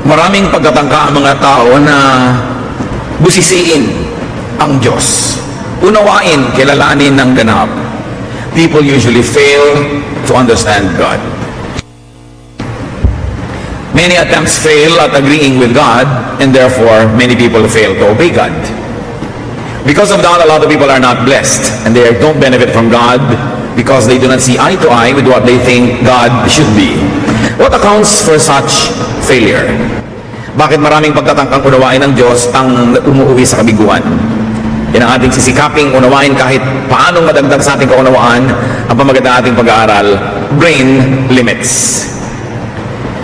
Maraming pagtatangka ang mga tao na busisiin ang Diyos. Unawain, kilalanin ng ganap. People usually fail to understand God. Many attempts fail at agreeing with God, and therefore many people fail to obey God. Because of that, a lot of people are not blessed, and they don't benefit from God because they do not see eye to eye with what they think God should be. What accounts for such failure? Bakit maraming pagtatangkang unawain ng Diyos ang umuwi sa kabiguan? Yan ang ating sisikaping unawain kahit paanong madagdag sa ating kaunawaan ang pamagat ating pag-aaral, brain limits.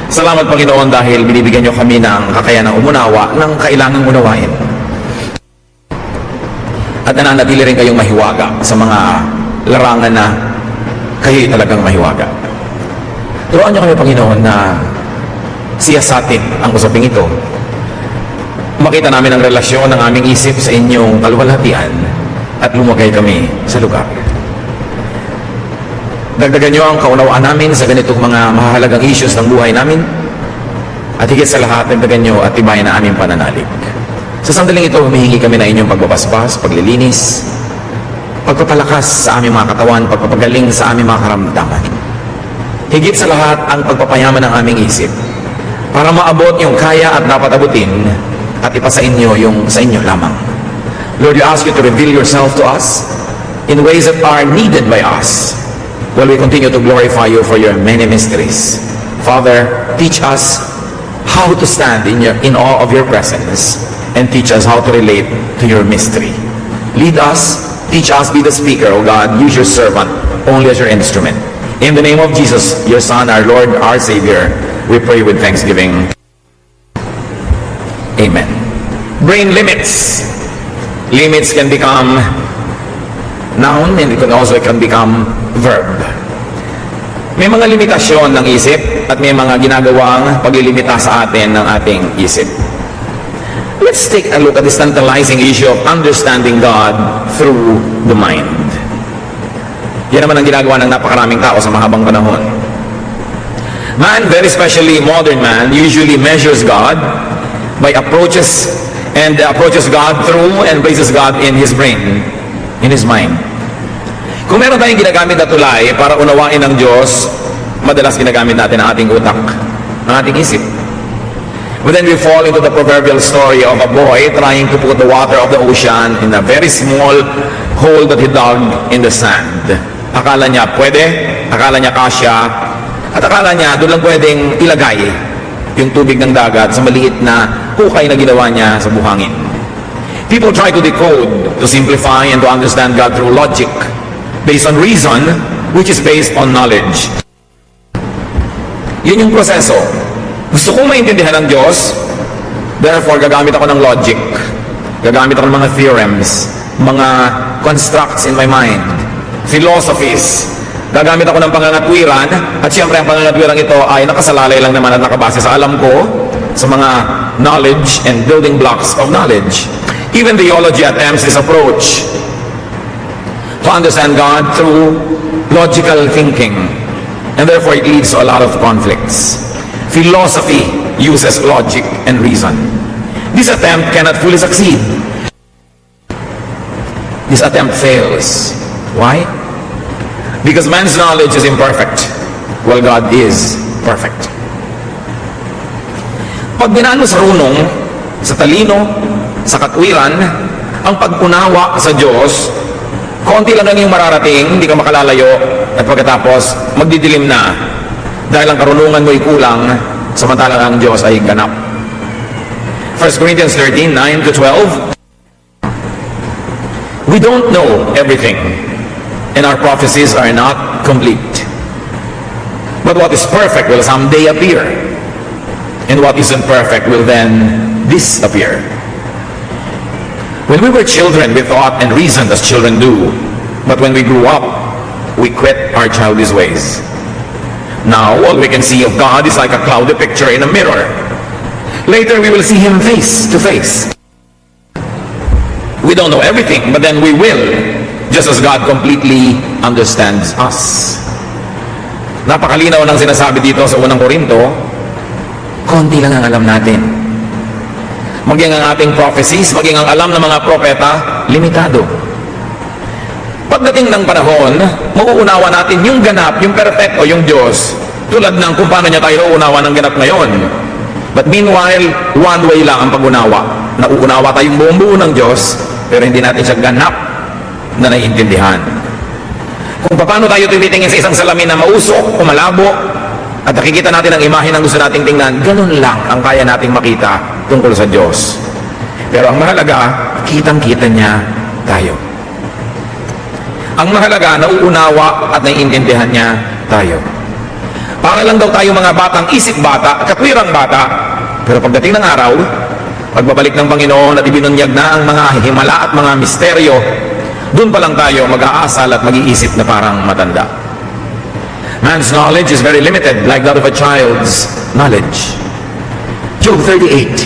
Salamat Panginoon dahil binibigyan niyo kami ng kakayanang umunawa ng kailangang unawain. At nananatili rin kayong mahiwaga sa mga larangan na kayo'y talagang mahiwaga. Turuan niyo kami Panginoon na siyasatin ang usaping ito. Makita namin ang relasyon ng aming isip sa inyong kaluwalhatian at lumagay kami sa lugar. Dagdagan niyo ang kaunawaan namin sa ganitong mga mahalagang issues ng buhay namin at higit sa lahat, dagdagan niyo at tibayan na aming pananalig. Sa sandaling ito, humihingi kami na inyong pagbabasbas, paglilinis, pagpapalakas sa aming mga katawan, pagpapagaling sa aming mga karamdaman. Higit sa lahat, ang pagpapayaman ng aming isip para maabot yung kaya at dapat abutin at ipasa inyo yung sa inyo lamang. Lord, we ask you to reveal yourself to us in ways that are needed by us while we continue to glorify you for your many mysteries. Father, teach us how to stand in awe of your presence and teach us how to relate to your mystery. Lead us, teach us, be the speaker, O God. Use your servant only as your instrument. In the name of Jesus, your Son, our Lord, our Savior, we pray with thanksgiving. Amen. Brain limits. Limits can become noun and it can also become verb. May mga limitasyon ng isip at may mga ginagawang paglilimita sa atin ng ating isip. Let's take a look at this tantalizing issue of understanding God through the mind. Yan naman ang ginagawa ng napakaraming tao sa mahabang panahon. Man, very especially modern man, usually measures God by approaches God through and places God in his brain, in his mind. Kung meron tayong ginagamit na tulay para unawain ng Diyos, madalas ginagamit natin ang ating utak, ang ating isip. But then we fall into the proverbial story of a boy trying to put the water of the ocean in a very small hole that he dug in the sand. Akala niya pwede, akala niya kasya, at akala niya doon lang pwedeng ilagay yung tubig ng dagat sa maliit na hukay na ginawa niya sa buhangin. People try to decode, to simplify, and to understand God through logic, based on reason, which is based on knowledge. Yun yung proseso. Gusto kong maintindihan ng Diyos, therefore gagamit ako ng logic. Gagamit ako ng mga theorems, mga constructs in my mind, philosophies. Gagamit ako ng pangangatwiran, at siyempre ang pangangatwiran ito ay nakasalalay lang naman at nakabase sa alam ko, sa mga knowledge and building blocks of knowledge. Even theology attempts this approach to understand God through logical thinking, and therefore it leads to a lot of conflicts. Philosophy uses logic and reason. This attempt cannot fully succeed. This attempt fails. Why? Because man's knowledge is imperfect, while God is perfect. Pag dinaan mo sa runong, sa talino, sa katwiran, ang pag-unawa sa Diyos, konti lang yung mararating, hindi ka makalalayo, at pagkatapos, magdidilim na. Dahil ang karunungan mo ay kulang, samantalang ang Diyos ay ganap. 1 Corinthians 13, 9-12. We don't know everything, and our prophecies are not complete. But what is perfect will someday appear, and what is imperfect will then disappear. When we were children, we thought and reasoned as children do, but when we grew up, we quit our childish ways. Now, all we can see of God is like a cloudy picture in a mirror. Later, we will see Him face to face. We don't know everything, but then we will, just as God completely understands us. Napakalinaw ng sinasabi dito sa unang Korinto, konti lang ang alam natin. Maging ang ating prophecies, maging ang alam ng mga propeta, limitado. Pagdating ng panahon, mauunawa natin yung ganap, yung perfecto, yung Diyos, tulad ng kung paano niya tayo uunawa ng ganap ngayon. But meanwhile, one way lang ang pag-unawa. Nauunawa tayong buong-buo ng Diyos, pero hindi natin siya ganap na naiintindihan. Kung paano tayo tumitingin sa isang salamin na mausok o malabo, at nakikita natin ang imahe ng gusto nating tingnan, ganun lang ang kaya nating makita tungkol sa Diyos. Pero ang mahalaga, kitang-kita niya tayo. Ang mahalaga, nauunawa at naiintindihan niya tayo. Para lang daw tayo mga batang isip bata, katwirang bata, pero pagdating ng araw, pagbabalik ng Panginoon at ibinunyag na ang mga himala at mga misteryo, doon pa lang tayo mag-aasal at mag-iisip na parang matanda. Man's knowledge is very limited, like that of a child's knowledge. Job 38.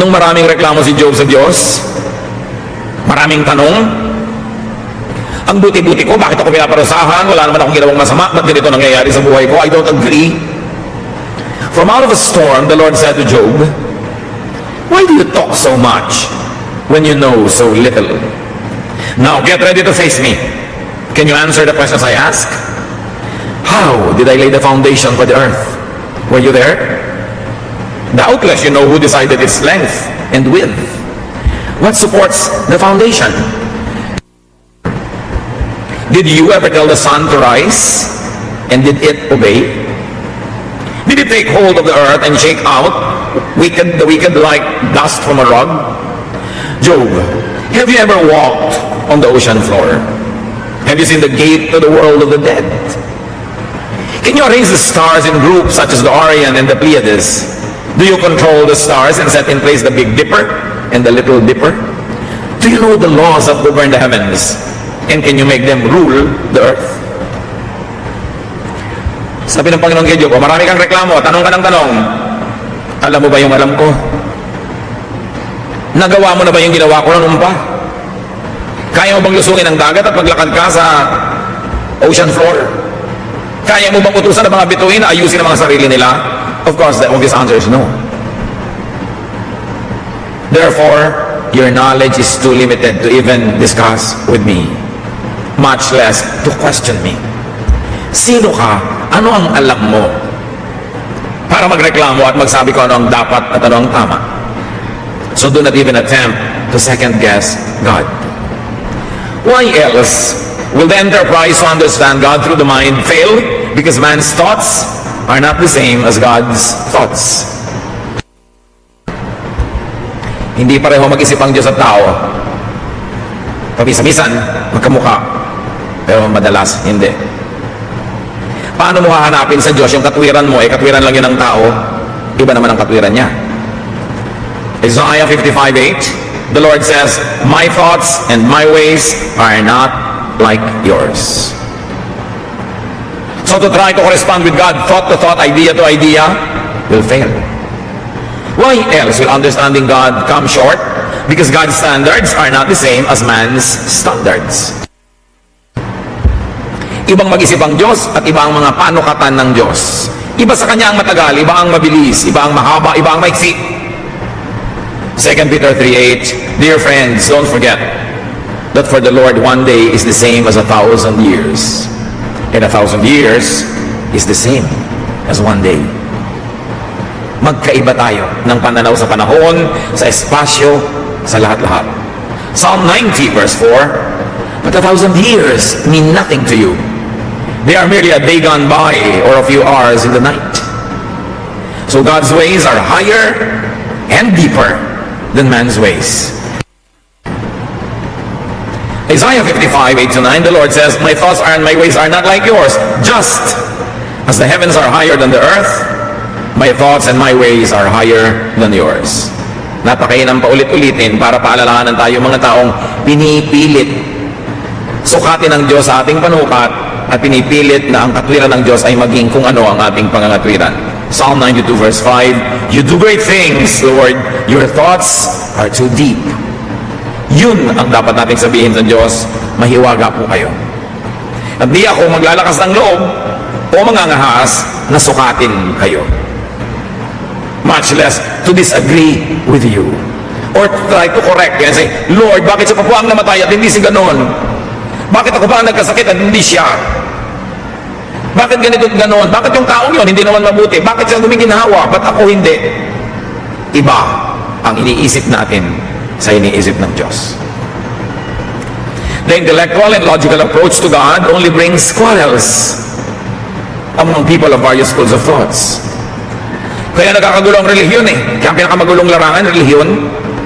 Nung maraming reklamo si Job sa Diyos, maraming tanong, ang buti-buti ko, bakit ako pinaparusahan? Wala naman akong ginawang masama, ba't ganito nangyayari sa buhay ko? I don't agree. From out of a storm, the Lord said to Job, why do you talk so much when you know so little? Now get ready to face me. Can you answer the questions I ask? How did I lay the foundation for the earth? Were you there? Doubtless you know who decided its length and width. What supports the foundation? Did you ever tell the sun to rise? And did it obey? Did it take hold of the earth and shake out the wicked like dust from a rug? Job, have you ever walked on the ocean floor? Have you seen the gate to the world of the dead? Can you arrange the stars in groups such as the Orion and the Pleiades? Do you control the stars and set in place the Big Dipper and the Little Dipper? Do you know the laws that govern the heavens? And can you make them rule the earth? Sabi ng Panginoon kay Job, marami kang reklamo, tanong ka ng tanong. Alam mo ba yung alam ko? Nagawa mo na ba yung ginawa ko noon pa? Kaya mo bang lusungin ang dagat at maglakad ka sa ocean floor? Kaya mo bang utusan ng mga bituin na ayusin ang mga sarili nila? Of course, the obvious answer is no. Therefore, your knowledge is too limited to even discuss with me, much less to question me. Sino ka? Ano ang alam mo? Para magreklamo at magsabi ko ano ang dapat at ano ang tama. So do not even attempt to second guess God. Why else will the enterprise to understand God through the mind fail? Because man's thoughts are not the same as God's thoughts. Hindi pareho mag-isip ang Diyos at tao. Pabisa-bisan, magkamukha. Pero madalas, hindi. Paano mo hahanapin sa Diyos yung katwiran mo? Katwiran lang yun ng tao. Iba naman ang katwiran niya. Isaiah 55:8. The Lord says, my thoughts and my ways are not like yours. So to try to correspond with God, thought to thought, idea to idea, will fail. Why else will understanding God come short? Because God's standards are not the same as man's standards. Ibang mag-isip ang Diyos at iba ang mga panukatan ng Diyos. Iba sa Kanya ang matagal, iba ang mabilis, iba ang mahaba, iba ang maiksi. 2 Peter 3:8, dear friends, don't forget that for the Lord 1 day is the same as 1,000 years, and 1,000 years is the same as 1 day. Magkaiba tayo ng pananaw sa panahon, sa espasyo, sa lahat-lahat. Psalm 90 verse 4, but 1,000 years mean nothing to you. They are merely a day gone by or a few hours in the night. So God's ways are higher and deeper than man's ways. Isaiah 55:8-9, the Lord says, my thoughts and my ways are not like yours. Just as the heavens are higher than the earth, my thoughts and my ways are higher than yours. Napakainam paulit-ulitin para paalalahanan tayo mga taong pinipilit sukatin ng Diyos sa ating panukat at pinipilit na ang katwiran ng Diyos ay maging kung ano ang ating pangangatwiran. Psalm 92 verse 5, you do great things, Lord. Your thoughts are too deep. Yun ang dapat nating sabihin sa Diyos, mahiwaga po kayo. At di ako maglalakas ng loob o mangangahas na sukatin kayo. Much less to disagree with you. Or to try to correct you and say, Lord, bakit siya pa po ang namatay at hindi si ganon? Bakit ako pa ang nagkasakit at hindi siya? Bakit ganito at ganon? Bakit yung taong yun hindi naman mabuti? Bakit siya gumiginhawa? Ba't ako hindi? Iba ang iniisip natin sa iniisip ng Diyos. The intellectual and logical approach to God only brings quarrels among people of various schools of thoughts. Kaya nagkakagulo ang relihiyon eh. Kaya ang pinakamagulong larangan, relihiyon,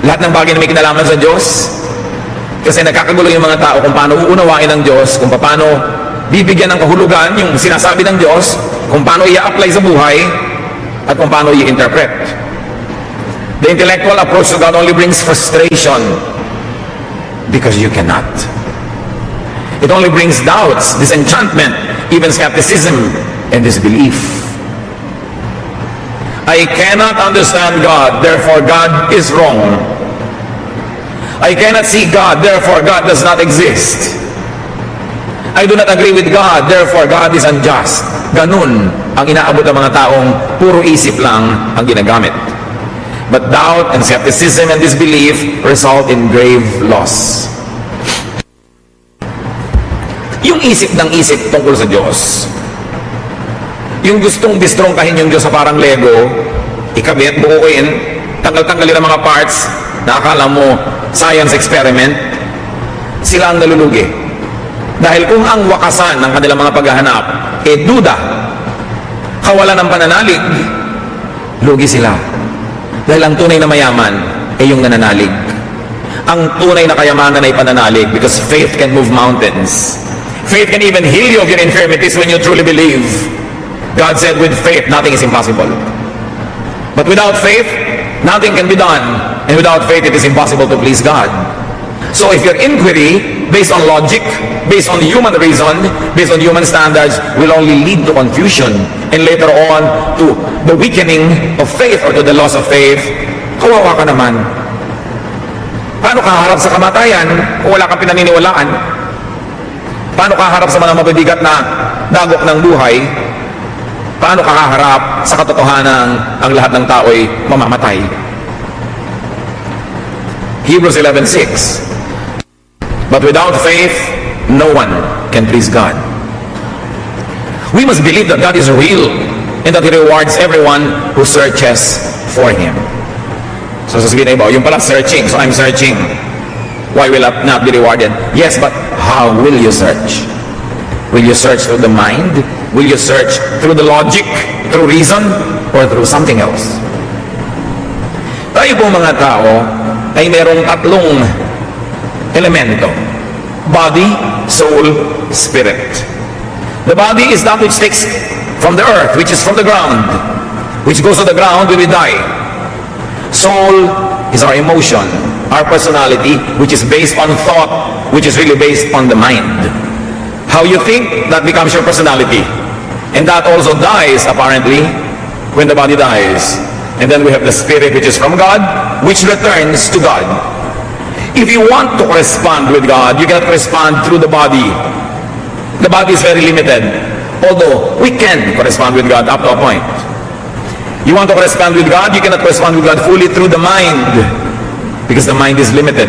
lahat ng bagay na may kinalaman sa Diyos. Kasi nagkakagulo yung mga tao kung paano uunawain ng Diyos, kung paano bibigyan ng kahulugan yung sinasabi ng Diyos, kung paano i-apply sa buhay, at kung paano i-interpret. The intellectual approach to God only brings frustration because you cannot. It only brings doubts, disenchantment, even skepticism and disbelief. I cannot understand God, therefore God is wrong. I cannot see God, therefore God does not exist. I do not agree with God, therefore God is unjust. Ganun ang inaabot ng mga taong puro isip lang ang ginagamit. But doubt and skepticism and disbelief result in grave loss. Yung isip ng isip tungkol sa Diyos, yung gustong distrongkahin yung Diyos sa parang Lego, ikabit, bukuin, tanggal-tanggalin ang mga parts na akala mo science experiment, sila ang nalulugi. Dahil kung ang wakasan ng kanilang mga paghahanap duda, kawalan ng pananalig, lugi sila. Dahil ang tunay na mayaman yung nananalig. Ang tunay na kayamanan ay pananalig because faith can move mountains. Faith can even heal you of your infirmities when you truly believe. God said with faith, nothing is impossible. But without faith, nothing can be done. And without faith, it is impossible to please God. So if your inquiry, based on logic, based on human reason, based on human standards, will only lead to confusion and later on to the weakening of faith or to the loss of faith, kawawa ka naman. Paano ka harap sa kamatayan kung wala kang pinaniniwalaan? Paano ka harap sa mga mabibigat na dagok ng buhay? Paano ka haharap sa katotohanan ang lahat ng tao'y mamamatay? Hebrews 11:6. But without faith, no one can please God. We must believe that God is real and that He rewards everyone who searches for Him. So sasabihin na iba, yung pala searching, so I'm searching. Why will I not be rewarded? Yes, but how will you search? Will you search through the mind? Will you search through the logic, through reason, or through something else? Tayo po mga tao ay merong tatlong elemento. Body, soul, spirit. The body is that which takes from the earth, which is from the ground, which goes to the ground when we die. Soul is our emotion, our personality, which is based on thought, which is really based on the mind. How you think, that becomes your personality. And that also dies, apparently, when the body dies. And then we have the spirit, which is from God, which returns to God. If you want to correspond with God, you cannot correspond through the body. The body is very limited. Although, we can correspond with God up to a point. You want to correspond with God, you cannot correspond with God fully through the mind. Because the mind is limited.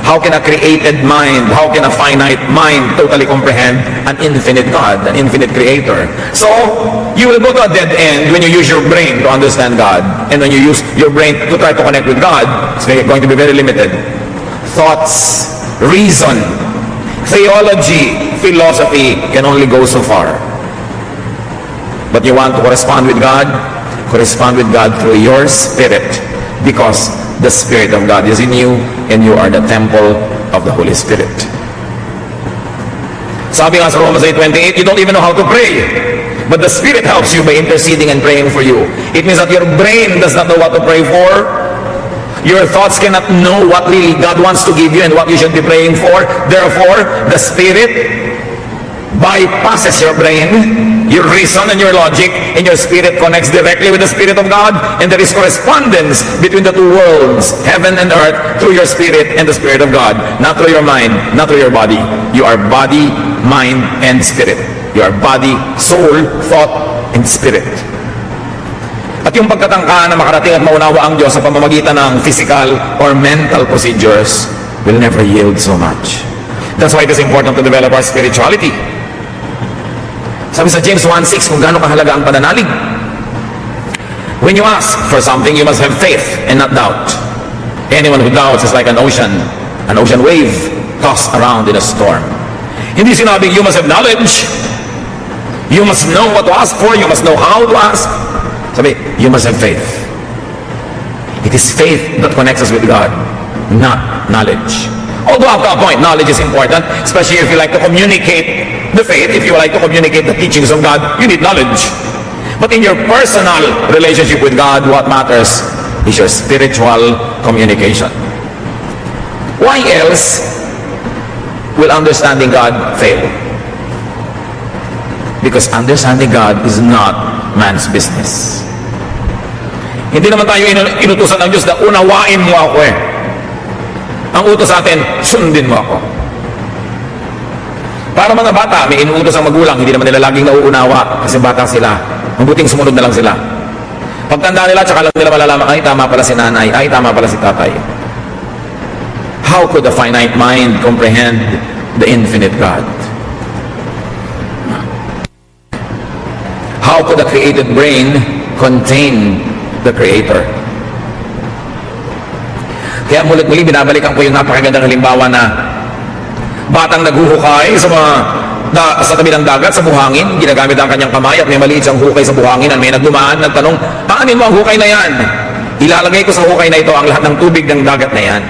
How can a created mind, how can a finite mind totally comprehend an infinite God, an infinite creator? So, you will go to a dead end when you use your brain to understand God. And when you use your brain to try to connect with God, it's going to be very limited. Thoughts, reason, theology, philosophy can only go so far. But you want to correspond with God through your spirit, because the Spirit of God is in you and you are the temple of the Holy Spirit. Sabi nga sa Romans 8:28, you don't even know how to pray, but the Spirit helps you by interceding and praying for you. It means that your brain does not know what to pray for. Your thoughts cannot know what really God wants to give you and what you should be praying for. Therefore, the Spirit bypasses your brain, your reason and your logic, and your spirit connects directly with the Spirit of God, and there is correspondence between the two worlds, heaven and earth, through your spirit and the Spirit of God, not through your mind, not through your body. You are body, mind, and spirit. You are body, soul, thought, in spirit. At yung pagkatangka na makarating at maunawa ang Diyos sa pamamagitan ng physical or mental procedures will never yield so much. That's why it is important to develop our spirituality. Sabi sa James 1:6 kung gaano kahalaga ang pananalig. When you ask for something, you must have faith and not doubt. Anyone who doubts is like an ocean wave tossed around in a storm. Hindi sinabing you must have knowledge. You must know what to ask for. You must know how to ask. Sabi, you must have faith. It is faith that connects us with God, not knowledge. Although up to a point, knowledge is important, especially if you like to communicate the faith, if you like to communicate the teachings of God, you need knowledge. But in your personal relationship with God, what matters is your spiritual communication. Why else will understanding God fail? Because understanding God is not man's business. Hindi naman tayo inutusan ng Diyos na unawain mo ako eh. Ang utos sa atin, sundin mo ako. Para mga bata, may inuutos ang magulang, hindi naman nila laging nauunawa kasi bata sila. Mabuting sumunod na lang sila. Pagtanda nila, tsaka lang nila malalaman, ay tama pala si nanay, ay tama pala si tatay. How could a finite mind comprehend the infinite God? How could a created brain contain the Creator? Kaya mulit-muli binabalikan ko yung napakagandang halimbawa na batang naghuhukay sa tabi ng dagat, sa buhangin, ginagamit ang kanyang kamay at may maliit siyang hukay sa buhangin at may nagdumaan, nagtanong, paanin mo ang hukay na yan? Ilalagay ko sa hukay na ito ang lahat ng tubig ng dagat na yan.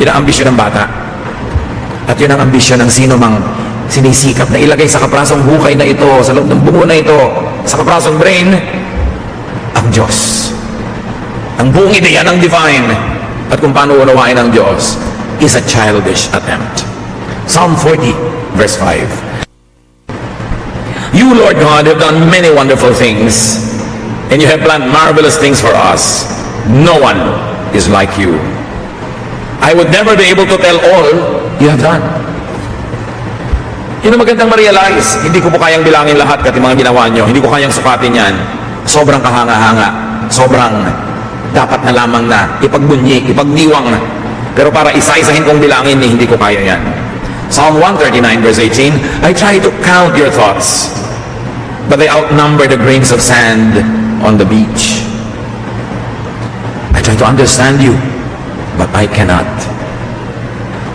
Yun ang ambisyon ng bata. At yun ang ambisyon ng sino mang sinisikap na ilagay sa kaprasong hukay na ito, sa loob ng bungo na ito, sa kaprasong brain, ang Diyos. Ang buong ideya ng divine at kung paano unawain ang Diyos is a childish attempt. Psalm 40, verse 5. You, Lord God, have done many wonderful things, and you have planned marvelous things for us. No one is like you. I would never be able to tell all you have done. Yun ang magandang ma-realize. Hindi ko po kayang bilangin lahat kasi mga ginawa nyo. Hindi ko kayang sukatin yan. Sobrang kahanga-hanga. Sobrang dapat na lamang na ipagbunyi, ipagdiwang na. Pero para isa-isahin kong bilangin, hindi ko kaya yan. Psalm 139 verse 18, I try to count your thoughts, but they outnumber the grains of sand on the beach. I try to understand you, but I cannot.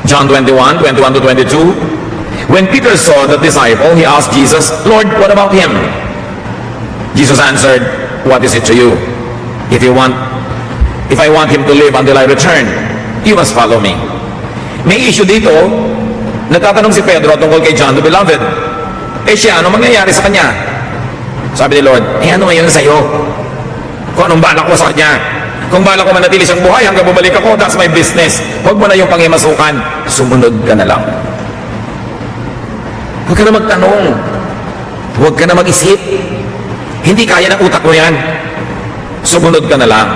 John 21, 21 to 22, when Peter saw the disciple, he asked Jesus, Lord, what about him? Jesus answered, what is it to you? If I want him to live until I return, you must follow me. May issue dito, nagtatanong si Pedro tungkol kay John the Beloved. Eh siya, ano mangyayari sa kanya? Sabi ni Lord, ano ngayon sa'yo? Kung anong balak ko sa kanya? Kung balak ko manatili siyang buhay hanggang bumalik ako, that's my business. Huwag mo na yung pangimasukan. Sumunod ka na lang. Huwag ka na magtanong. Huwag ka na mag-isip. Hindi kaya ng utak mo yan. Sumunod ka na lang.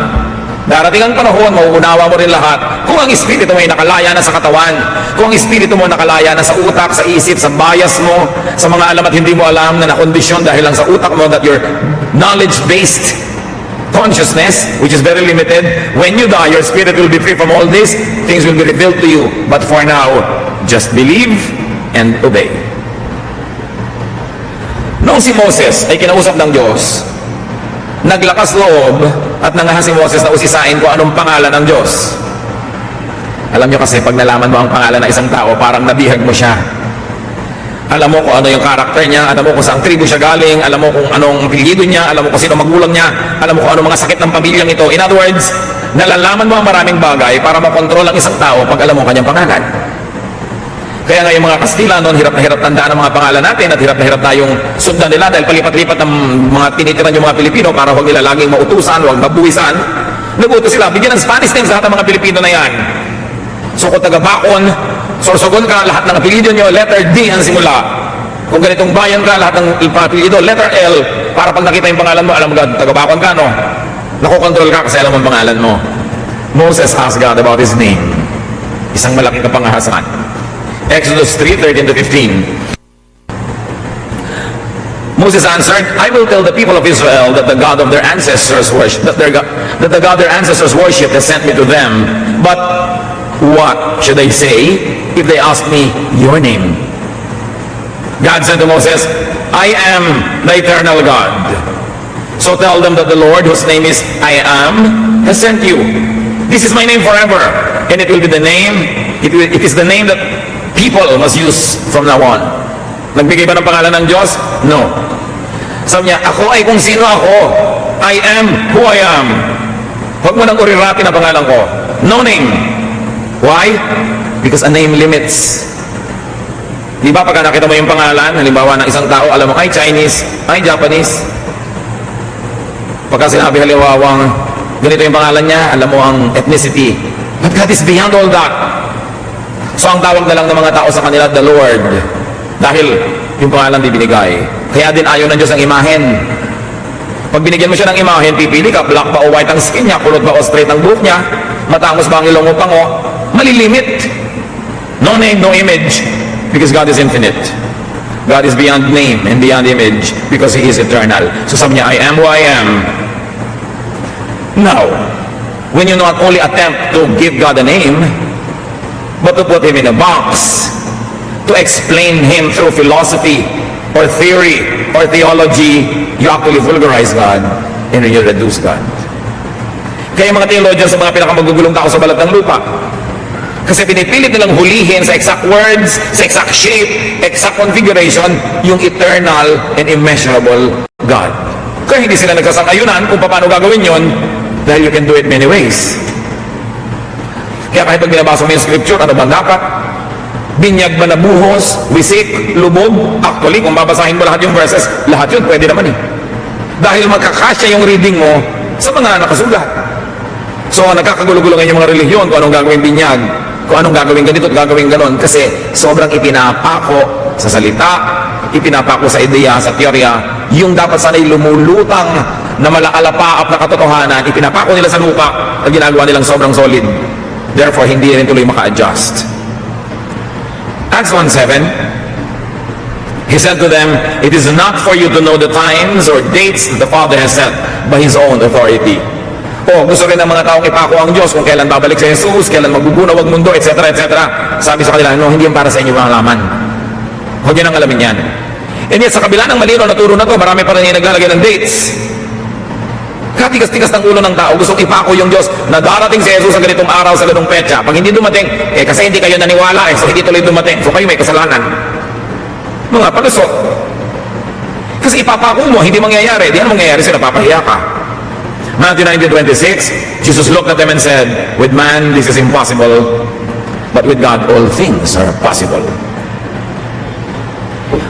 Darating ang panahon, mauunawa mo rin lahat. Kung ang espiritu mo ay nakalaya na sa katawan, kung ang espiritu mo nakalaya na sa utak, sa isip, sa bias mo, sa mga alam at hindi mo alam na nakondisyon dahil lang sa utak mo that your knowledge-based consciousness, which is very limited, when you die, your spirit will be free from all this, things will be revealed to you. But for now, just believe and obey. Noong si Moses ay kinausap ng Diyos, naglakas loob at nangahas si Moses na usisain kung anong pangalan ng Diyos. Alam nyo kasi pag nalaman mo ang pangalan ng isang tao, parang nabihag mo siya. Alam mo kung ano yung karakter niya, alam mo kung saan tribu siya galing, alam mo kung anong apelyido niya, alam mo kung sino magulang niya, alam mo kung anong mga sakit ng pamilyang ito. In other words, nalalaman mo ang maraming bagay para makontrol ang isang tao pag alam mo kanyang pangalan. Kaya nga yung mga Kastila noon, hirap na hirap tandaan ang mga pangalan natin at hirap na hirap tayong sundan nila dahil palipat-lipat ng mga tinitiran yung mga Pilipino para huwag nila laging mautusan, huwag mabuwisan. Nagutos sila, bigyan ng Spanish names lahat ng mga Pilipino na yan. So kung taga-Bacon, Sorsogon ka, lahat ng apelyido nyo, letter D ang simula. Kung ganitong bayan ka, lahat ng apelyido, letter L, para pag nakita yung pangalan mo, alam mo, taga-Bacon ka, no? Nakokontrol ka kasi alam mo ang pangalan mo. Moses asked God about his name. Isang malaking kapangahasan. Exodus 3:13 to 15. Moses answered, I will tell the people of Israel that the God of their ancestors worship, that the God their ancestors worship has sent me to them. But what should I say if they ask me your name? God said to Moses, I am the eternal God. So tell them that the Lord, whose name is I am, has sent you. This is my name forever, and it will be the name, it is the name that people must use from now on. Nagbigay ba ng pangalan ng Diyos? No. Sabi niya, ako ay kung sino ako. I am who I am. Huwag mo nang urirati na pangalan ko. No name. Why? Because a name limits. Di ba pagka nakita mo yung pangalan, halimbawa ng isang tao, alam mo, ay Chinese, ay Japanese. Pagka sinabi halimbawang, ganito yung pangalan niya, alam mo ang ethnicity. But God is beyond all that. So ang tawag na lang ng mga tao sa kanila, the Lord. Dahil yung pangalan di binigay. Kaya din ayaw ng Diyos ang imahen. Pag binigyan mo siya ng imahen, pipili ka, black ba o white ang skin niya, kulot ba o straight ang buhok niya, matangos ba ang ilong o pango, malilimit. No name, no image, because God is infinite. God is beyond name and beyond image because He is eternal. So sabi niya, I am who I am. Now, when you not only attempt to give God a name, but to put Him in a box, to explain Him through philosophy or theory or theology, you actually vulgarize God and you reduce God. Kaya mga theologians sa mga pinakamagugulong tao sa balat ng lupa, kasi pinipilit nilang hulihin sa exact words, sa exact shape, exact configuration, yung eternal and immeasurable God. Kaya hindi sila nagkasang-ayunan kung paano gagawin yon, dahil you can do it many ways. Kaya kahit pag binabasa mo yung scripture, ano bang dapat? Binyag ba na buhos, wisik, lubog? Actually, kung babasahin mo lahat yung verses, lahat yun pwede naman eh. Dahil magkakasya yung reading mo sa mga nakasulat. So, nagkakagulo-gulo ngayon yung mga relihiyon kung anong gagawin binyag, kung anong gagawin ganito at gagawin ganon. Kasi sobrang ipinapako sa salita, ipinapako sa ideya, sa teorya, yung dapat sana'y lumulutang na malakalapaap na katotohanan, ipinapako nila sa lupa at ginagawa nilang sobrang solid. Therefore, hindi rin tuloy maka-adjust. Acts 1:7, He said to them, it is not for you to know the times or dates that the Father has set by His own authority. Gusto rin ng mga taong ipako ang Diyos kung kailan babalik sa Jesus, kailan magbubunaw ang mundo, etc. etc. Sabi sa kanila, no, hindi yan para sa inyo malaman. Huwag niyo nang alamin yan. And yet, sa kabila ng malino na turo na to, marami pa rin yung naglalagay ng dates. Katigas-tigas ng ulo ng tao, gustong ipako yung Diyos na darating si Jesus sa ganitong araw, sa ganitong petsa. Pag hindi dumating, kasi hindi kayo naniwala, so hindi tuloy dumating, so kayo may kasalanan. Mga palusot. Kasi ipapako mo, hindi mangyayari. Di yan mangyayari, sila papahiya ka. Matthew 19:26, Jesus looked at them and said, with man this is impossible, but with God all things are possible.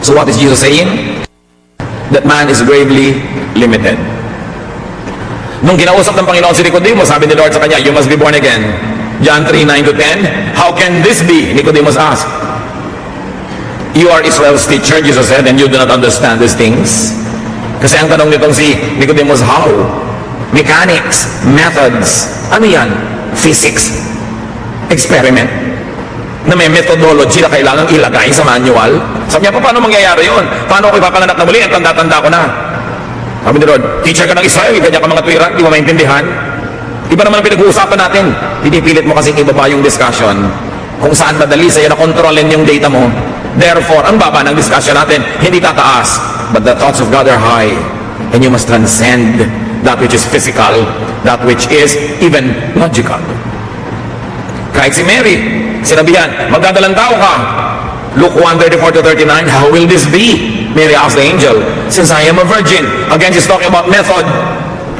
So what is Jesus saying? That man is gravely limited. Nung kinausap ng Panginoon si Nicodemus, sabi ni Lord sa kanya, you must be born again. John 3:9-10, how can this be? Nicodemus asked. You are Israel's teacher, Jesus said, and you do not understand these things. Kasi ang tanong nitong si Nicodemus, how? Mechanics, methods, ano yan? Physics, experiment, na may methodology na kailangang ilagay sa manual. Sabi niya, paano mangyayari yun? Paano ako ipapanganak na muli? Ang tanda-tanda ko na. Sabi ni Lord, teacher ka ng Israel, ganyan ka mga tuwira, di ba maintindihan? Iba naman ang pinag-uusapan natin. Pinipilit mo kasing ibaba yung discussion kung saan madali sa'yo na kontrolin yung data mo. Therefore, ang baba ng discussion natin, hindi tataas. But the thoughts of God are high. And you must transcend that which is physical, that which is even logical. Kahit si Mary, sinabihan, magdadalang tao ka. Luke 1:34-39, how will this be? Mary asked the angel, since I am a virgin. Again, she's talking about method.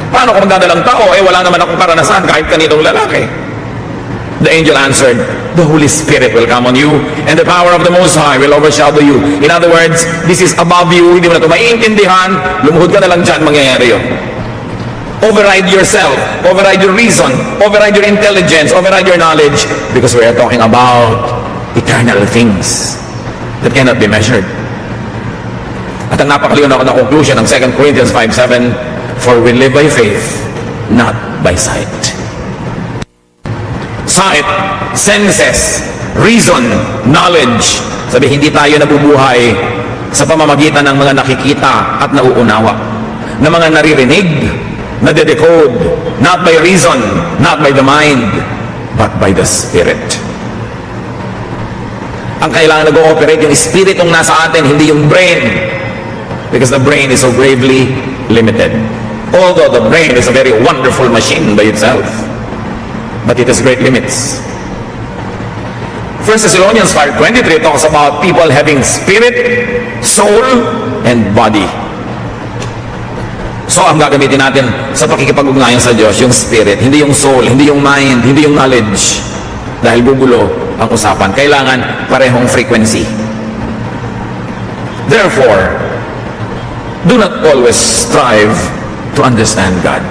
Paano kung magdadalang tao? Wala naman akong karanasan kahit kaninong lalaki. The angel answered, the Holy Spirit will come on you, and the power of the Most High will overshadow you. In other words, this is above you, hindi mo na ito maiintindihan, lumuhod ka na lang dyan, mangyayari yun. Override yourself, override your reason, override your intelligence, override your knowledge, because we are talking about eternal things that cannot be measured. At ang napakaliwan ako na conclusion ng 2 Corinthians 5:7, for we live by faith, not by sight. Sight, senses, reason, knowledge. Sabi, hindi tayo nabubuhay sa pamamagitan ng mga nakikita at nauunawa, ng mga naririnig, nade-decode, not by reason, not by the mind, but by the Spirit. Ang kailangan nag-ooperate yung Spiritong nasa atin, hindi yung brain. Because the brain is so gravely limited. Although the brain is a very wonderful machine by itself, but it has great limits. 1 Thessalonians 5:23 talks about people having spirit, soul, and body. So ang gagamitin natin sa pakikipag-ugnayan sa Diyos, yung spirit, hindi yung soul, hindi yung mind, hindi yung knowledge. Dahil gugulo ang usapan. Kailangan parehong frequency. Therefore, do not always strive to understand God.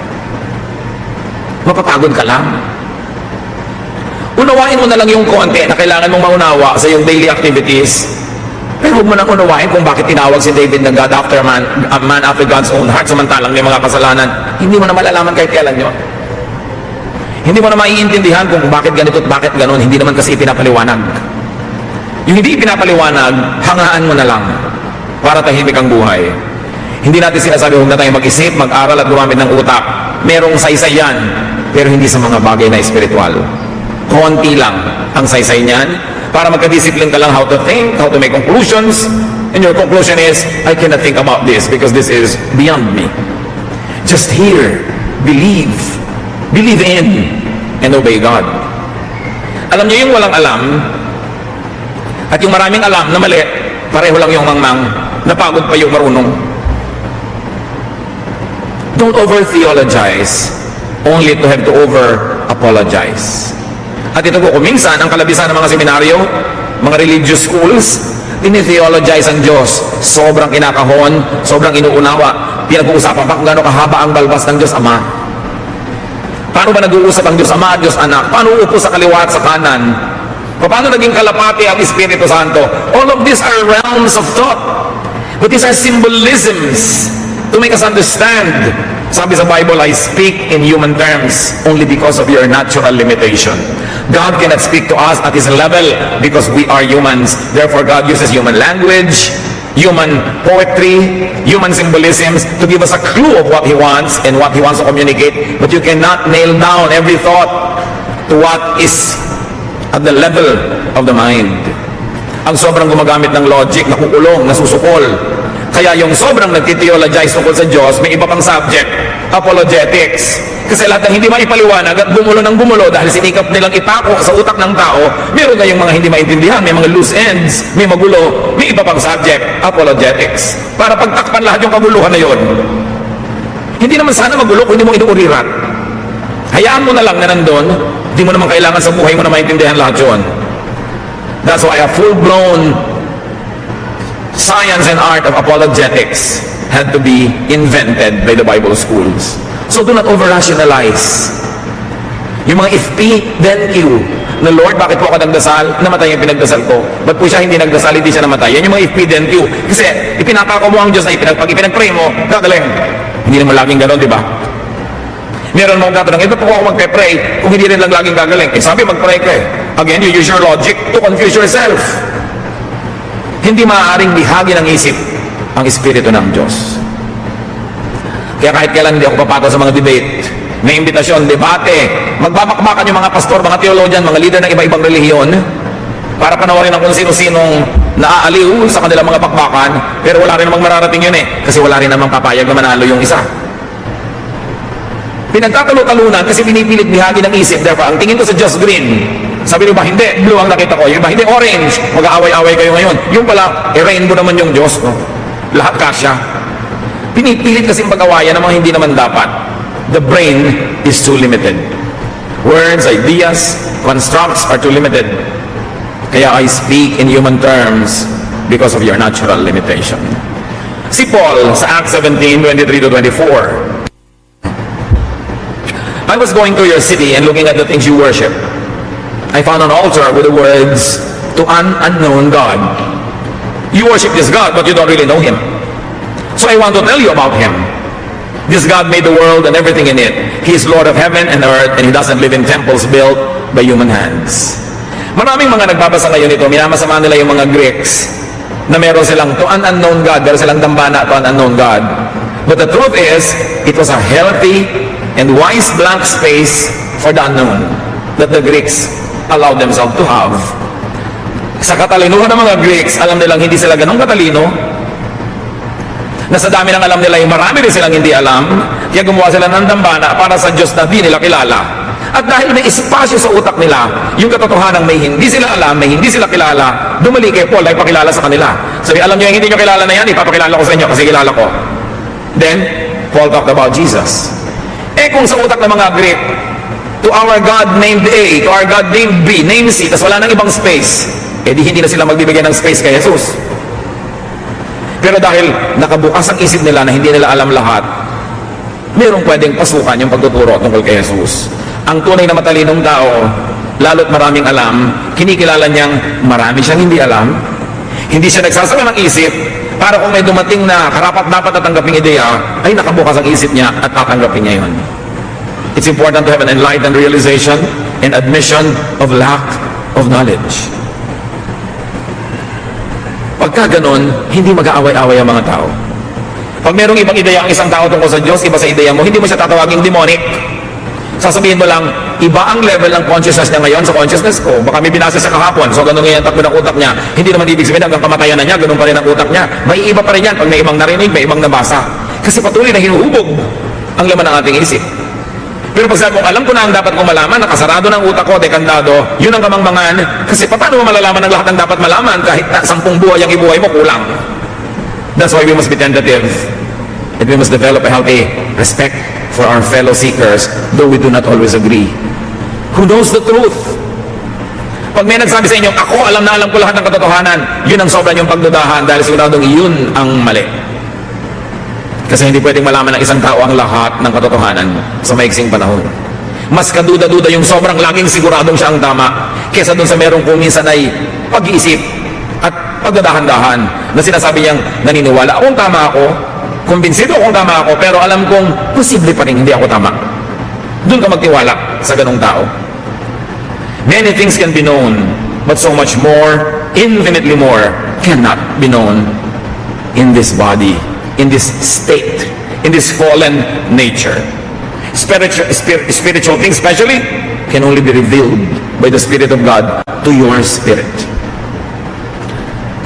Mapapagod ka lang. Unawain mo na lang yung konti na kailangan mong maunawa sa iyong daily activities. Pero huwag mo nang unawain kung bakit tinawag si David na God after man, a man after God's own heart, samantalang may mga kasalanan. Hindi mo na malalaman kahit kailan yun. Hindi mo na maiintindihan kung bakit ganito at bakit ganon. Hindi naman kasi ipinapaliwanag. Yung hindi ipinapaliwanag, hangaan mo na lang para tahimik ang buhay. Hindi natin sinasabi huwag na tayo mag-isip, mag-aral at gumamit ng utak. Merong saysay yan, pero hindi sa mga bagay na espiritual. Konti lang ang saysay niyan para magka-discipline ka lang how to think, how to make conclusions, and your conclusion is, I cannot think about this because this is beyond me. Just hear, believe in, and obey God. Alam niyo yung walang alam at yung maraming alam na mali, pareho lang yung mangmang, napagod pa yung marunong. Don't over-theologize only to have to over-apologize. At ito po, kung minsan, ang kalabisan ng mga seminaryo, mga religious schools, tini-theologize ang Diyos. Sobrang kinakahon, sobrang inuunawa. Pinag-uusapan pa kung gano'ng kahaba ang balbas ng Diyos Ama. Paano ba nag-uusap ang Diyos Ama at Diyos Anak? Paano uupo sa kaliwa at sa kanan? Paano naging kalapati ang Espiritu Santo? All of these are realms of thought. But these are symbolisms to make us understand. Sabi sa Bible, I speak in human terms only because of your natural limitation. God cannot speak to us at His level because we are humans. Therefore, God uses human language, human poetry, human symbolisms to give us a clue of what He wants and what He wants to communicate. But you cannot nail down every thought to what is at the level of the mind. Ang sobrang gumagamit ng logic, nakukulong, nasusukol. Kaya yung sobrang nagtiteologize tungkol sa Diyos, may iba pang subject, apologetics. Kasi lahat ng hindi maipaliwanag at gumulo ng gumulo dahil sinikap nilang ipako sa utak ng tao, meron na yung mga hindi maintindihan, may mga loose ends, may magulo, may iba pang subject, apologetics. Para pagtakpan lahat yung kaguluhan na yon. Hindi naman sana magulo kung hindi mo inuurirat. Hayaan mo na lang na nandun, hindi mo naman kailangan sa buhay mo na maintindihan lahat yun. That's why a full-blown science and art of apologetics had to be invented by the Bible schools. So do not over-rationalize. Yung mga if P, then Q. Na Lord, bakit po ako nagdasal? Namatay yung pinagdasal ko. Ba't po siya hindi nagdasal, hindi siya namatay? Yan yung mga if P, then Q. Kasi ipinapako mo ang Diyos na pag ipinag-pray mo, gagaling. Hindi naman laging gano'n, di ba? Meron mong tatanong, ito po ako magpe-pray kung hindi rin lang laging gagaling. Eh sabi, mag-pray ka eh. Again, you use your logic to confuse yourself. Hindi maaaring bihagi ng isip ang Espiritu ng Diyos. Kaya kahit kailan hindi ako papato sa mga debate, may imbitasyon, debate, magbabakbakan yung mga pastor, mga theologian, mga leader ng iba-ibang relihiyon para panawarin ng kung sino-sinong naaaliw sa kanilang mga bakbakan, pero wala rin namang mararating yun eh, kasi wala rin namang papayag na manalo yung isa. Pinagtatalo-talunan kasi pinipilit bihagi ng isip. Therefore, ang tingin ko sa just green, sabi niyo ba, hindi, blue ang nakita ko. Yung ba, hindi, orange. Mag-aaway-aaway kayo ngayon. Yung pala, rainbow naman yung Diyos. No? Lahat kasya. Pinipilit kasing pag-awayan ng mga hindi naman dapat. The brain is too limited. Words, ideas, constructs are too limited. Kaya I speak in human terms because of your natural limitation. Si Paul sa Acts 17:23-24. I was going through your city and looking at the things you worship. I found an altar with the words, to an unknown God. You worship this God, but you don't really know Him. So I want to tell you about Him. This God made the world and everything in it. He is Lord of heaven and earth, and He doesn't live in temples built by human hands. Maraming mga nagbabasa ngayon ito, minamasama nila yung mga Greeks na meron silang to an unknown God, meron silang dambana to an unknown God. But the truth is, it was a healthy and wise blank space for the unknown that the Greeks allowed themselves to have. Sa katalinuhan ng mga Greeks, alam nilang hindi sila ganong katalino, na sa dami ng alam nila, yung marami rin silang hindi alam, kaya gumawa sila ng dambana para sa Diyos na di nila kilala. At dahil may espasyo sa utak nila, yung katotohanan may hindi sila alam, may hindi sila kilala, dumali kay Paul ay pakilala sa kanila. Sabi, alam niyo yung hindi niyo kilala na yan, ipapakilala ko sa inyo kasi kilala ko. Then, Paul talked about Jesus. Eh kung sa utak ng mga Greek, to our God named A, to our God named B, named C, tas wala nang ibang space, eh di hindi na sila magbibigay ng space kay Jesus. Pero dahil nakabukas ang isip nila na hindi nila alam lahat, mayroong pwedeng pasukan yung pagtuturo tungkol kay Jesus. Ang tunay na matalinong tao, lalo't maraming alam, kinikilala niyang marami siyang hindi alam, hindi siya nagsasama ng isip, para kung may dumating na karapat-dapat na tanggaping ideya, ay nakabukas ang isip niya at tatanggapin niya yun. It's important to have an enlightened realization and admission of lack of knowledge. Pagka ganun, hindi mag-aaway-away ang mga tao. Pag merong ibang ideya ang isang tao tungkol sa Diyos, iba sa ideya mo, hindi mo siya tatawaging demonic. Sasabihin mo lang, iba ang level ng consciousness niya ngayon sa consciousness ko. Baka may binasa sa kahapon, so ganun ngayon takbo ng utak niya. Hindi naman ibig sabihin hanggang kamatayan na niya, ganun pa rin ang utak niya. May iba pa rin yan pag may ibang narinig, may ibang nabasa. Kasi patuloy na hinuhubog ang laman ng ating isip. Pero pag sabi mo, alam ko na ang dapat kong malaman, nakasarado ng utak ko, dekandado, yun ang kamangmangan. Kasi paano mo malalaman ang lahat ng dapat malaman kahit 10 buhay ang ibuhay mo, kulang. That's why we must be tentative. And we must develop a healthy respect for our fellow seekers, though we do not always agree. Who knows the truth? Pag may nagsabi sa inyo, ako alam na alam ko lahat ng katotohanan, yun ang sobra niyong pagdudahan dahil siguradong yun ang mali. Kasi hindi pwedeng malaman ng isang tao ang lahat ng katotohanan sa maiksing panahon. Mas kaduda-duda yung sobrang laging siguradong siya ang tama kesa dun sa merong kung minsan ay pag-iisip at pagdadahan-dahan na sinasabi niyang naniniwala akong tama ako, kumbinsido akong tama ako, pero alam kong posible pa rin hindi ako tama. Doon ka magtiwala sa ganong tao. Many things can be known, but so much more, infinitely more, cannot be known in this body, in this state, in this fallen nature. Spiritual things especially can only be revealed by the Spirit of God to your spirit.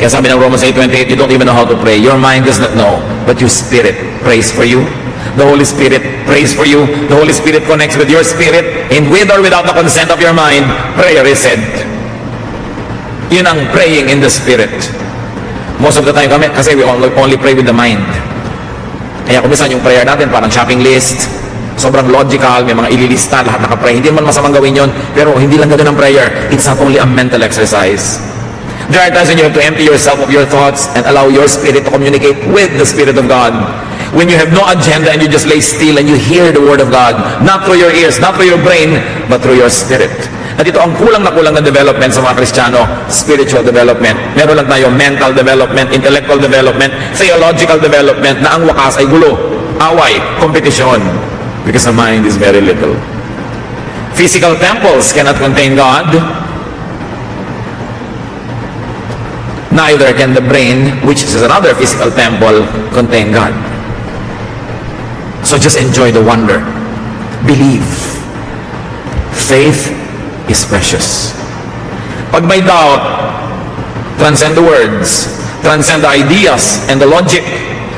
Kaya sabi ng Romans 8:28, you don't even know how to pray. Your mind does not know, but your spirit prays for you. The Holy Spirit prays for you. The Holy Spirit connects with your spirit, and with or without the consent of your mind, prayer is said. Yun ang praying in the Spirit. Most of the time kami, kasi we only pray with the mind. Kaya kung minsan yung prayer natin, parang shopping list, sobrang logical, may mga ililista, lahat nakapray. Hindi man masamang gawin yun, pero hindi lang ganun ang prayer. It's not only a mental exercise. There are times when you have to empty yourself of your thoughts and allow your spirit to communicate with the Spirit of God. When you have no agenda and you just lay still and you hear the Word of God, not through your ears, not through your brain, but through your spirit. At ito ang kulang na development sa mga Kristiyano, spiritual development. Meron lang tayo mental development, intellectual development, theological development, na ang wakas ay gulo, away, competition, because the mind is very little. Physical temples cannot contain God. Neither can the brain, which is another physical temple, contain God. So just enjoy the wonder. Believe. Faith is precious. Pag may doubt, transcend the words, transcend the ideas and the logic,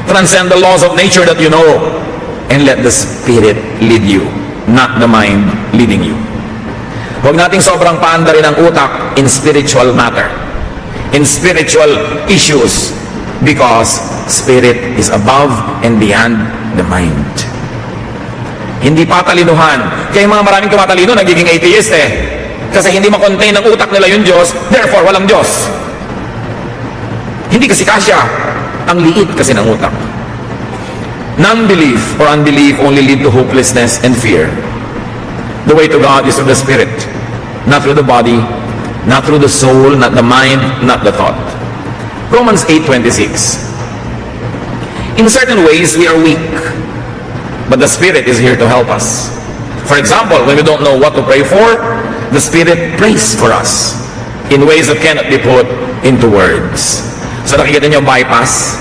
transcend the laws of nature that you know, and let the Spirit lead you, not the mind leading you. Huwag nating sobrang paandarin ang utak in spiritual matter, in spiritual issues, because spirit is above and beyond the mind. Hindi patalinuhan. Kaya mga maraming tumatalino nagiging atheist kasi hindi makontain ng utak nila yung Diyos, therefore walang Diyos. Hindi kasi kasya. Ang liit kasi ng utak. Non-belief or unbelief only lead to hopelessness and fear. The way to God is through the Spirit, not through the body, not through the soul, not the mind, not the thought. Romans 8:26. In certain ways, we are weak, but the Spirit is here to help us. For example, when we don't know what to pray for, the Spirit prays for us in ways that cannot be put into words. So nakikita nyo, bypass.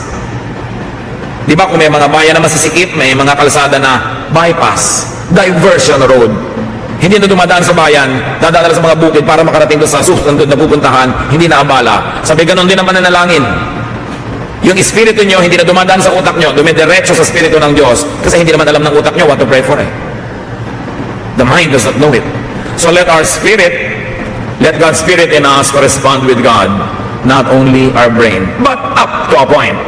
Di ba kung may mga bayan na masisikip, may mga kalsada na bypass, diversion road. Hindi na dumadaan sa bayan, dadaan sa mga bukid para makarating doon sa susunod na pupuntahan, hindi na abala. Sabi, ganun din naman nanalangin. Yung espiritu nyo, hindi na dumadaan sa utak nyo, dumidiretso sa espiritu ng Diyos, kasi hindi naman alam ng utak nyo what to pray for. The mind does not know it. So let our spirit, let God's spirit in us correspond with God, not only our brain, but up to a point.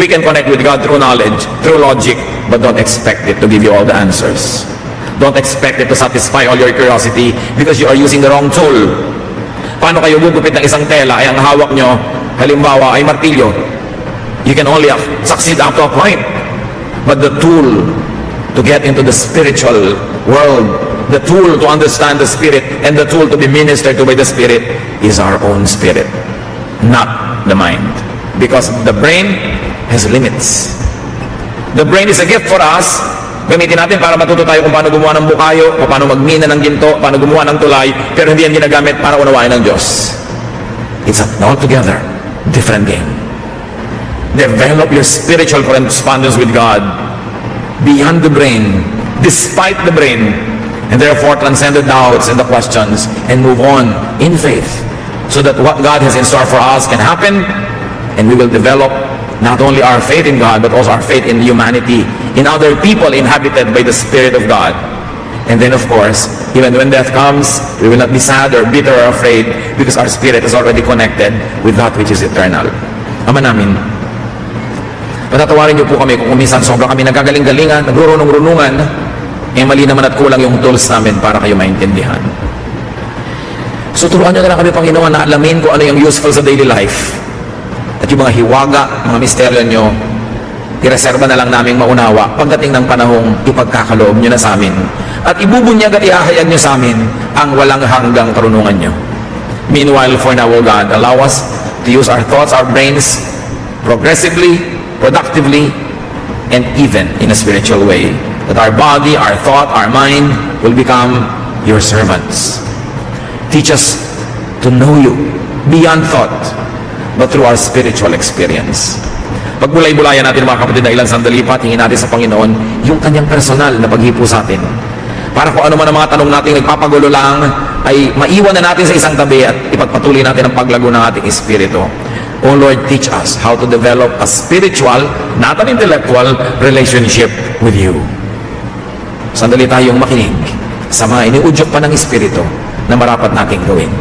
We can connect with God through knowledge, through logic, but don't expect it to give you all the answers. Don't expect it to satisfy all your curiosity because you are using the wrong tool. Paano kayo gugupit ng isang tela ay ang hawak nyo, halimbawa, ay martilyo? You can only succeed up to a point. But the tool to get into the spiritual world, the tool to understand the Spirit, and the tool to be ministered to by the Spirit is our own spirit, not the mind. Because the brain has limits. The brain is a gift for us. Gamitin natin para matuto tayo kung paano gumawa ng bukayo, kung paano magmina ng ginto, paano gumawa ng tulay, pero hindi yan ginagamit para unawain ng Diyos. It's an altogether different game. Develop your spiritual correspondence with God beyond the brain, despite the brain, and therefore transcend the doubts and the questions and move on in faith so that what God has in store for us can happen, and we will develop not only our faith in God, but also our faith in humanity, in other people inhabited by the Spirit of God. And then, of course, even when death comes, we will not be sad or bitter or afraid because our spirit is already connected with that which is eternal. Ama namin, patatawarin niyo po kami kung minsan sobrang kami nagagaling-galingan, nagrurunong-runungan, mali naman at kulang yung tools namin para kayo maintindihan. So turuan niyo na lang kami, Panginoon, na alamin kung ano yung useful sa daily life. At yung mga hiwaga, mga misteryo nyo, ireserba na lang naming maunawa pagdating ng panahong ipagkakaloob nyo na sa amin. At ibubunyag at ihahayag nyo sa amin ang walang hanggang karunungan nyo. Meanwhile, for now, O God, allow us to use our thoughts, our brains, progressively, productively, and even in a spiritual way. That our body, our thought, our mind will become your servants. Teach us to know you beyond thought, but through our spiritual experience. Pagbulay-bulayan natin mga kapatid na ilang sandali pa, tingin natin sa Panginoon yung kanyang personal na paghipo sa atin. Para kung ano man ang mga tanong natin nagpapagulo lang, ay maiwan na natin sa isang tabi at ipagpatuloy natin ang paglago ng ating espiritu. O Lord, teach us how to develop a spiritual, not an intellectual, relationship with you. Sandali tayong makinig sa mga iniudyok pa ng espiritu na marapat nating gawin.